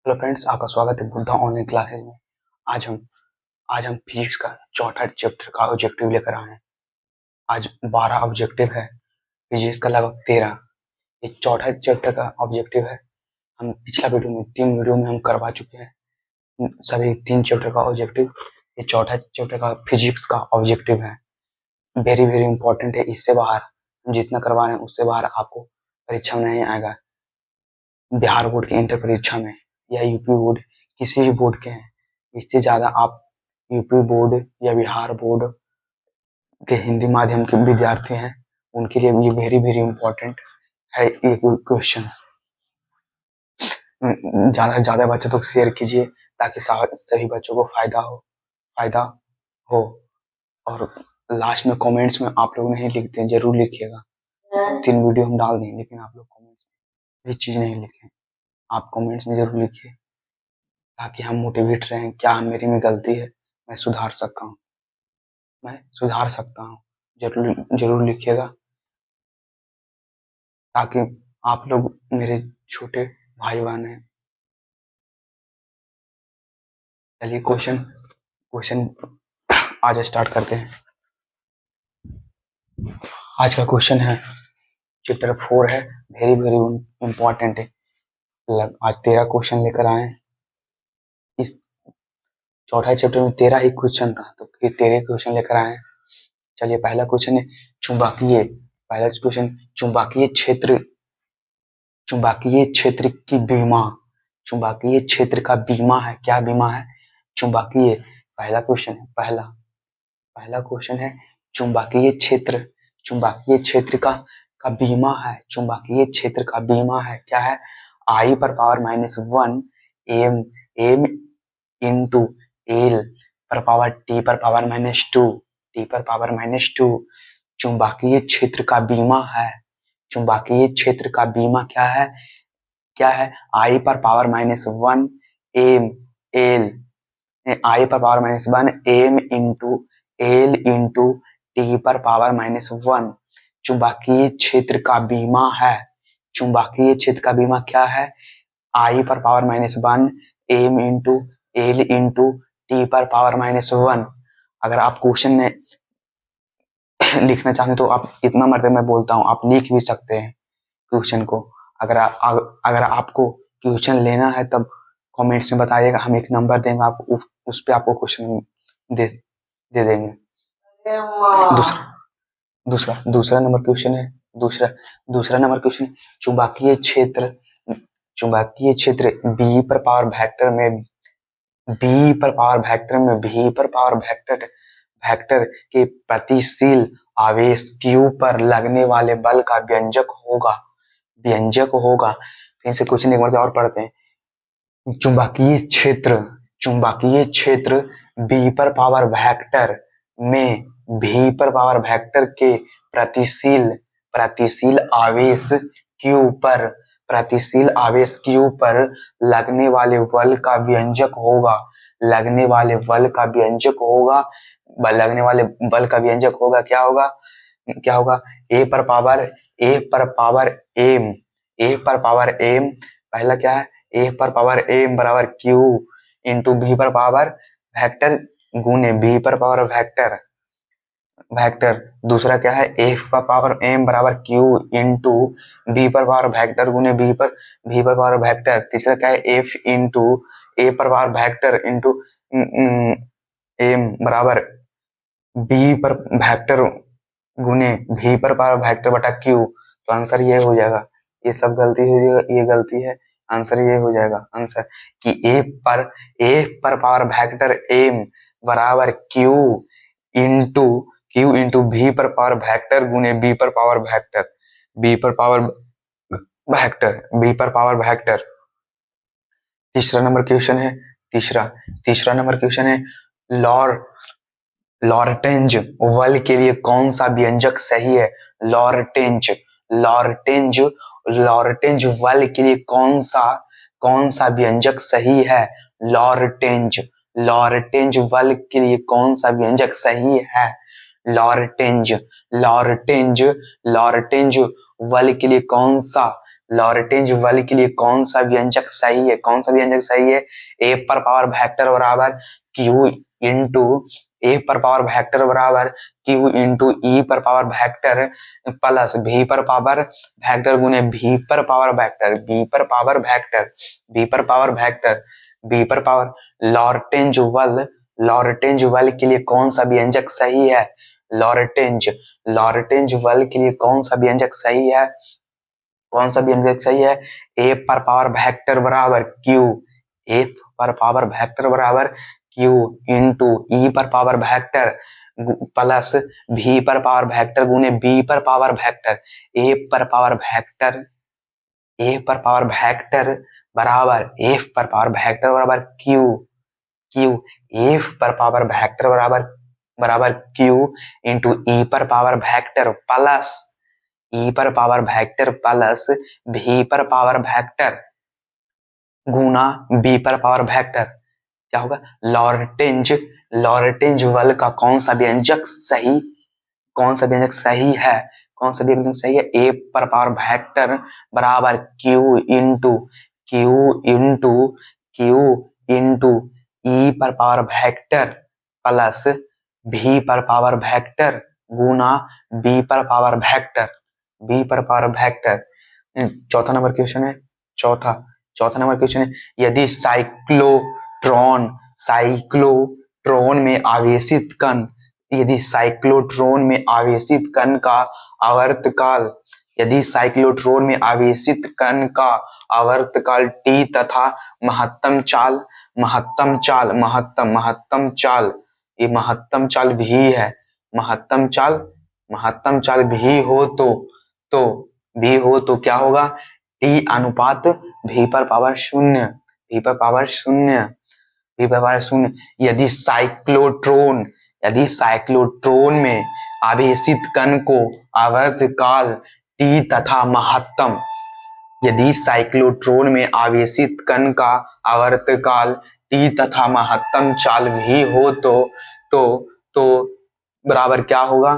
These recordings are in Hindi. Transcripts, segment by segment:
हेलो फ्रेंड्स, आपका स्वागत है बुद्धा ऑनलाइन क्लासेस में। आज हम फिजिक्स का चौथा चैप्टर का ऑब्जेक्टिव लेकर आए हैं। आज 12 ऑब्जेक्टिव है, फिजिक्स का लगभग 13। ये चौथा चैप्टर का ऑब्जेक्टिव है। हम पिछला तीन वीडियो में हम करवा चुके हैं सभी 3 चैप्टर का ऑब्जेक्टिव। ये चौथा चैप्टर का फिजिक्स का ऑब्जेक्टिव है, वेरी वेरी इंपॉर्टेंट है। इससे बाहर हम जितना करवा रहे हैं उससे बाहर आपको परीक्षा में नहीं आएगा। बिहार बोर्ड के इंटर परीक्षा में या यूपी बोर्ड, किसी भी बोर्ड के हैं, इससे ज्यादा आप यूपी बोर्ड या बिहार बोर्ड के हिंदी माध्यम के विद्यार्थी हैं, उनके लिए ये वेरी वेरी इंपॉर्टेंट है ये क्वेश्चंस। ज्यादा से ज्यादा बच्चों तक शेयर कीजिए ताकि सभी बच्चों को फायदा हो। और लास्ट में कमेंट्स में आप लोग नहीं लिखते हैं, जरूर लिखिएगा। 3 वीडियो हम डाल दें लेकिन आप लोग कमेंट्स में ये चीज नहीं लिखें। आप कमेंट्स में जरूर लिखिए ताकि हम मोटिवेट रहें। क्या मेरी में गलती है, मैं सुधार सकता हूँ। जरूर जरूर लिखिएगा ताकि आप लोग मेरे छोटे भाई बहन हैं। चलिए क्वेश्चन आज स्टार्ट करते हैं। आज का क्वेश्चन है, चैप्टर 4 है, वेरी वेरी इंपॉर्टेंट है। आज 13 क्वेश्चन लेकर आए हैं। इस चौथा चैप्टर में 13 ही क्वेश्चन था, तो 13 क्वेश्चन लेकर आए हैं। चलिए पहला क्वेश्चन है चुंबकीय क्षेत्र की बीमा। चुंबकीय क्षेत्र का बीमा है, क्या बीमा है? चुंबकीय। पहला क्वेश्चन है चुंबकीय क्षेत्र का बीमा है। चुंबकीय क्षेत्र का बीमा है, क्या है? I पर पावर -1 m इंटू l पर पावर t पर पावर -2 चुंबकीय क्षेत्र का बीमा है। चुंबकीय क्षेत्र का बीमा क्या है? I पर पावर -1 m l I पर power -1 m into l into t पर पावर -1 चुंबकीय क्षेत्र का बीमा है। चुंबकीय क्षेत्र का बीमा क्या है? I पर power -1 m into l into t पर पावर -1। अगर आप क्वेश्चन में लिखना चाहते तो आप इतना मर्द मैं बोलता हूँ, आप लिख भी सकते हैं क्वेश्चन को। अगर आपको क्वेश्चन लेना है तब कमेंट्स में बताइएगा, हम एक नंबर देंगे आपको, उस पे आपको क्वेश्चन दे देंगे। दूसरा नंबर क्वेश्चन है चुंबकीय क्षेत्र B पर पावर वेक्टर के प्रतिशील आवेश Q पर लगने वाले बल का व्यंजक होगा। फिर से क्वेश्चन एक बार और पढ़ते हैं। चुंबकीय क्षेत्र B पर पावर वेक्टर में V पर पावर वेक्टर के प्रतिशील आवेश Q पर लगने वाले बल का व्यंजक होगा। लगने वाले बल का क्या होगा? A पर पावर m पहला क्या है? A पर पावर m बराबर Q इंटू B पर पावर वेक्टर गुने B पर पावर वेक्टर। दूसरा क्या है? F पर पावर m बराबर Q इंटू B पर पावर वेक्टर गुने B पर पावर वेक्टर। तीसरा क्या है? F इंटू A पर पावर वेक्टर इंटू m बराबर B पर वेक्टर गुने V पर पावर वेक्टर बटा Q। तो आंसर ये हो जाएगा। ये सब गलती हो जाएगा, ये गलती है। आंसर ये हो जाएगा आंसर कि A पर पावर वेक्टर m बराबर Q इंटू V पर पावर वेक्टर गुने B पर पावर वेक्टर। तीसरा नंबर क्वेश्चन है लॉरेंटेज बल के लिए कौन सा व्यंजक सही है? लॉरेंटेज बल के लिए कौन सा व्यंजक सही है? लॉरेंटेज बल के लिए कौन सा व्यंजक सही है? लॉरेंटेज बल के लिए कौन सा लॉरेंटेज बल के लिए कौन सा व्यंजक सही है? कौन सा व्यंजक सही है? ए पर पावर वेक्टर बराबर क्यू इंटू ए पर पावर वेक्टर बराबर क्यू इंटू ई पर पावर वेक्टर प्लस भी पर पावर वेक्टर गुने भी पर पावर वेक्टर, बी पर पावर वेक्टर, बी पर पावर वेक्टर, बी पर पावर लॉरेंटेज बल के लिए कौन सा व्यंजक सही है? लॉरेंटेज बल के लिए कौन सा व्यंजक सही है? कौन सा व्यंजक सही है? ए पर पावर वेक्टर बराबर क्यू, ए पर पावर वेक्टर बराबर क्यू इंटू ई पर पावर वेक्टर प्लस भी पर पावर वेक्टर गुने बी पर पावर वेक्टर, ए पर पावर बराबर एफ पर पावर वेक्टर बराबर क्यू एफ पर पावर वेक्टर बराबर क्यू इंटू ई पर पावर वेक्टर प्लस ई पर पावर वेक्टर प्लस भी पर पावर वेक्टर गुना बी पर पावर वेक्टर। क्या होगा? लॉरेंटेज बल का कौन सा व्यंजक सही है? कौन सा व्यंजक सही है? ए पर पावर वेक्टर बराबर क्यू इंटू ई पर पावर वेक्टर प्लस भी पर पावर वेक्टर गुना बी पर पावर वेक्टर। चौथा नंबर क्वेश्चन है। चौथा नंबर क्वेश्चन है, यदि साइक्लोट्रॉन में आवेशित कण का आवर्तकाल टी तथा महत्तम चाल भी है, महत्तम चाल भी हो तो क्या होगा? टी अनुपात भी पर पावर शून्य। यदि साइक्लोट्रॉन में आवेशित कण को आवर्तकाल टी तथा महत्तम चाल भी हो तो बराबर क्या होगा?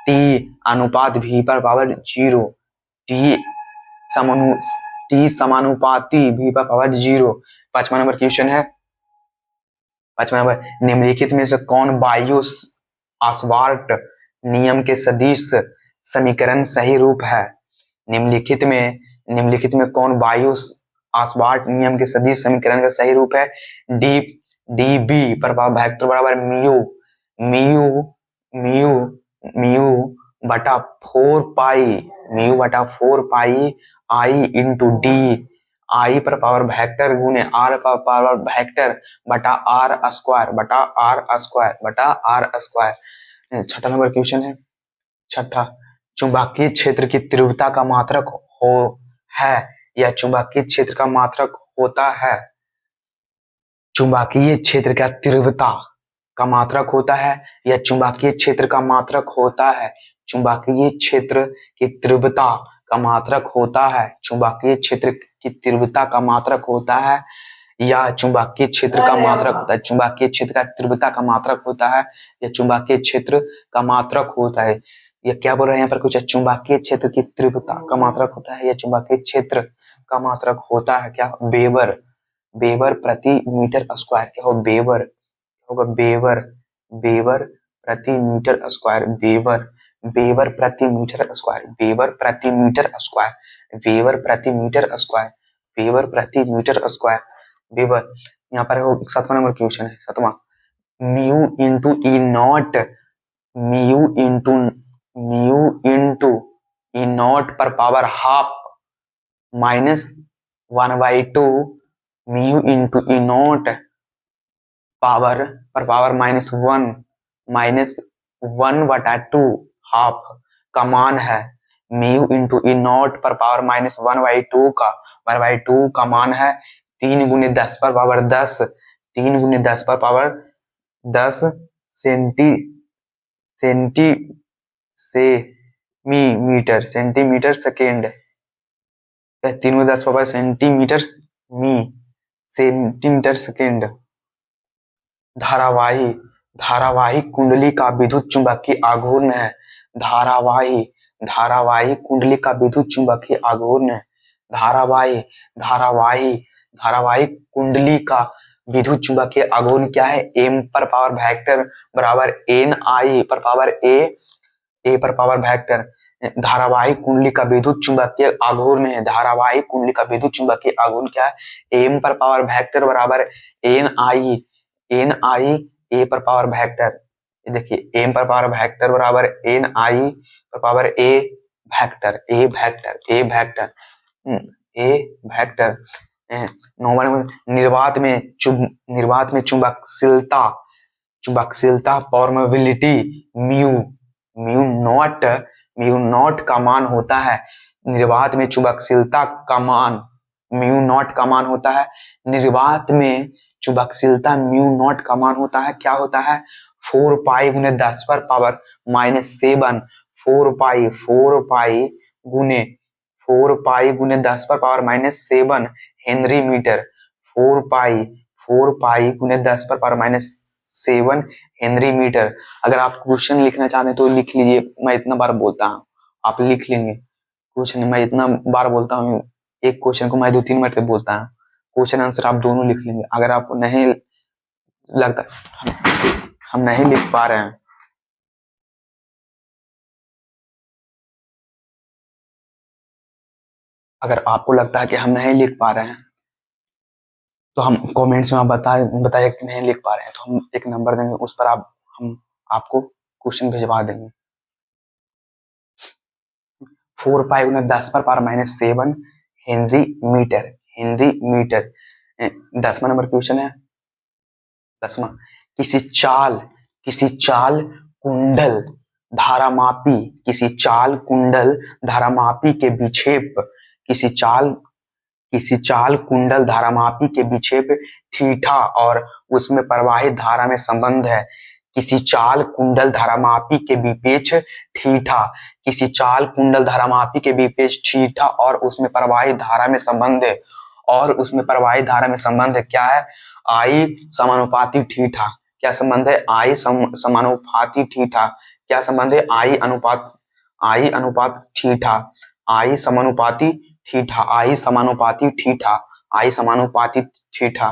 टी अनुपात भी पर पावर 0, टी समानुपाती भी पर पावर 0। पांचवा नंबर क्वेश्चन है। निम्नलिखित में से कौन बायो ऑसवाल्ट नियम के सदिश समीकरण सही रूप है? निम्नलिखित में कौन बायो ऑसवाल्ट नियम के सदिश समीकरण का सही रूप है? डी बी पर पावर वेक्टर बराबर म्यू बटा 4 पाई आई इंटू डी आई पर पावर वेक्टर गुने आर पर पावर वेक्टर बटा आर स्क्वायर। छठा नंबर क्वेश्चन है। चुंबकीय क्षेत्र की तीव्रता का मात्रक है या चुंबकीय क्षेत्र का मात्रक होता है? चुंबकीय क्षेत्र का तीव्रता का मात्रक होता है या चुंबकीय क्षेत्र का मात्रक होता है? चुंबकीय क्षेत्र की तीव्रता का मात्रक होता है। चुंबकीय क्षेत्र की तीव्रता का मात्रक होता है या चुंबकीय क्षेत्र का मात्रक होता है? चुंबकीय क्षेत्र का तीव्रता का मात्रक होता है या चुंबकीय क्षेत्र का मात्रक होता है? ये क्या बोल रहे हैं यहाँ पर कुछ? चुंबकीय क्षेत्र की तीव्रता का मात्रक होता है या चुंबकीय क्षेत्र का मात्रक होता है? क्या? वेबर प्रति मीटर स्क्वायर। क्या हो? वेबर प्रति मीटर स्क्वायर। वेबर प्रति मीटर स्क्वायर। यहाँ पर 7वां नंबर क्वेश्चन है। 7वां, म्यू इंटू ई नॉट पर power half -1/2 mu into e not power power power -1/2 half का मान है। म्यू इंटू ई नॉट पर पावर -1/2 का मान है 3 × 10 पर power 10 centimetre second. 3 × 10 power centimetre second. धारावाही कुंडली का विद्युत चुंबकीय आघूर्ण है। धारावाही धारावाही कुंडली का विद्युत चुंबकीय आघूर्ण धारावाही धारावाही धारावाही कुंडली का विद्युत चुंबकीय आघूर्ण क्या है? m पर पावर वेक्टर बराबर n i पर पावर a पर पावर वेक्टर। धारावाही कुंडली का विद्युत चुंबकीय आघूर्ण है। धारावाही कुंडली का विद्युत चुंबकीय आघूर्ण क्या है? m पर पावर वेक्टर बराबर n i a पर पावर वेक्टर। देखिए m पर पावर वेक्टर बराबर n i पर power a vector a vector. निर्वात में चुंबकशीलता परमेबिलिटी म्यू नॉट का मान होता है। निर्वात में चुंबकशीलता का मान म्यू नॉट का मान होता है। निर्वात में चुंबकशीलता म्यू नॉट का मान होता है। क्या होता है? 4 पाई गुने 10 पर पावर -7 4 पाई गुने 10 पर पावर -7 हेनरी मीटर। 4 पाई गुने 10 पर पावर -7 हेनरी मीटर। अगर आप क्वेश्चन लिखना चाहते हैं तो लिख लीजिए, मैं इतना बार बोलता हूँ, आप लिख लेंगे। क्वेश्चन मैं इतना बार बोलता हूँ, एक क्वेश्चन को मैं 2-3 मिनट तक बोलता हूँ, क्वेश्चन आंसर आप दोनों लिख लेंगे। अगर आपको नहीं लगता हम नहीं लिख पा रहे हैं, अगर आपको लगता है कि हम नहीं लिख पा रहे हैं तो हम कमेंट्स में आप बताइए कि नहीं लिख पा रहे हैं, तो हम एक नंबर देंगे, उस पर हम आपको क्वेश्चन भिजवा देंगे। 4 पाई गुने 10 पर पावर -7 हेनरी मीटर। 10वां नंबर क्वेश्चन है। 10वां, किसी चाल कुंडल धारामापी के विक्षेप थीटा और उसमें प्रवाहित धारा में संबंध है। किसी चाल कुंडल धारामापी के विपेक्ष थीटा और उसमें प्रवाहित धारा में संबंध है। क्या है? I समानुपाती थीटा। क्या संबंध है? I समानुपाती थीटा। क्या संबंध है? I अनुपात थीटा।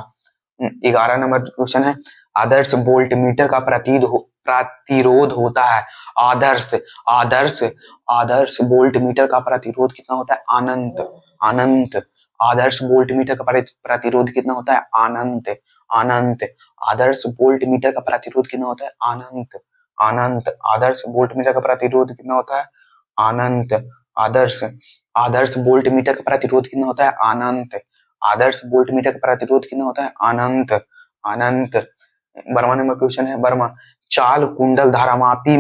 11 नंबर क्वेश्चन है। आदर्श वोल्टमीटर का प्रतिरोध होता है। आदर्श वोल्टमीटर का प्रतिरोध कितना होता है? अनंत। आदर्श वोल्टमीटर का प्रतिरोध कितना होता है? अनंत। आदर्श वोल्टमीटर का प्रतिरोध कितना होता है? अनंत। आदर्श वोल्टमीटर का प्रतिरोध कितना होता है? अनंत। आदर्श वोल्टमीटर का प्रतिरोध कितना होता है? अनंत। आदर्श वोल्टमीटर का प्रतिरोध कितना होता है? अनंत। 12वां नंबर क्वेश्चन है। 12वां, चाल कुंडल धारामापी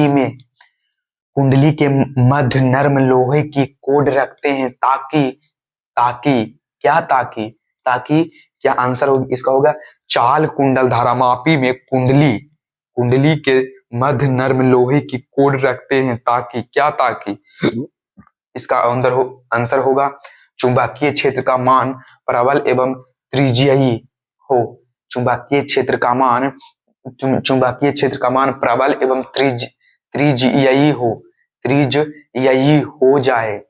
में कुंडली के मध्य नर्म लोहे की कोड रखते हैं ताकि क्या आंसर इसका होगा? चाल कुंडल धारामापी में कुंडली के मध्य नर्म लोहे की कोड रखते हैं ताकि इसका आंसर होगा चुंबकीय क्षेत्र का मान प्रबल एवं त्रिज्यीय हो। चुंबकीय क्षेत्र का मान प्रबल एवं त्रिज्यीय हो जाए।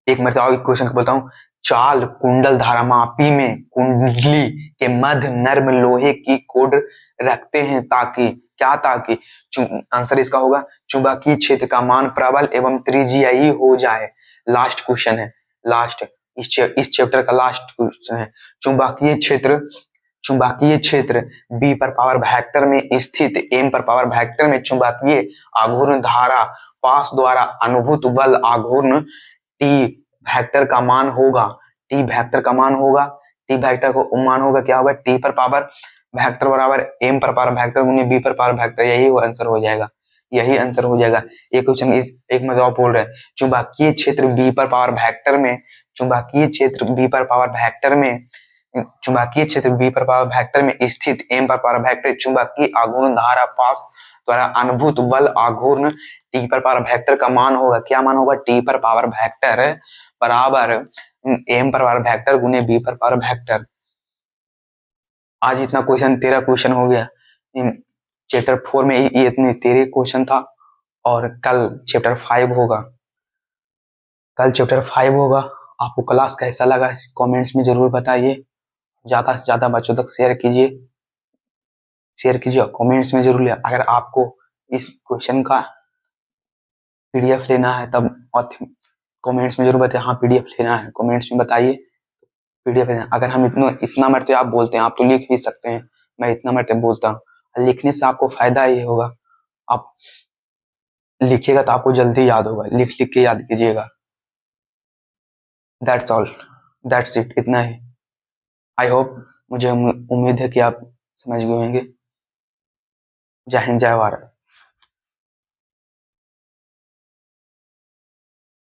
एक मरतबा क्वेश्चन को बोलता हूँ। चाल कुंडल धारामापी में कुंडली के मध्य नर्म लोहे की कोड रखते हैं ताकि आंसर इसका होगा चुंबकीय क्षेत्र का मान प्रबल एवं त्रिज्यीय हो जाए। लास्ट क्वेश्चन है, इस चैप्टर का लास्ट क्वेश्चन है। चुंबकीय क्षेत्र B पर पावर वेक्टर में स्थित M पर पावर वेक्टर में चुंबकीय आघूर्ण धारा पास द्वारा अनुभूत बल आघूर्ण T वेक्टर का मान होगा। T वेक्टर का मान होगा क्या होगा? T पर पावर वेक्टर बराबर M पर पावर वेक्टर गुने B पर पावर वेक्टर। यही आंसर हो जाएगा। ये क्वेश्चन एक में जवाब बोल रहे हैं। चुंबकीय क्षेत्र B पर पावर वेक्टर में स्थित M पर पावर वेक्टर चुंबकीय आघूर्ण धारा पास द्वारा अनुभूत बल आघूर्ण T पर पावर वेक्टर का मान होगा। क्या मान होगा? T पर पावर वेक्टर बराबर एम पर पावर वेक्टर गुने बी पर पावर वेक्टर। आज इतना क्वेश्चन 13 क्वेश्चन हो गया। चैप्टर 4 में ये इतने 13 क्वेश्चन था और कल चैप्टर 5 होगा। आपको क्लास कैसा लगा कमेंट्स में जरूर बताइए। ज्यादा से ज्यादा बच्चों तक शेयर कीजिए कमेंट्स में जरूर। अगर आपको इस क्वेश्चन का पीडीएफ लेना है तब कमेंट्स में जरूर बताइए। हाँ पीडीएफ लेना है, कमेंट्स में बताइए पीडीएफ लेना। अगर हम इतना मरते आप बोलते हैं, आप तो लिख भी सकते हैं, मैं इतना मरते बोलता हूँ। लिखने से आपको फायदा ये होगा, आप लिखिएगा तो आपको जल्दी याद होगा, लिख के याद कीजिएगा। दैट्स ऑल, दैट्स इट, इतना ही। आई होप, मुझे उम्मीद है कि आप समझ गए होंगे। जय हिंद, जय भारत।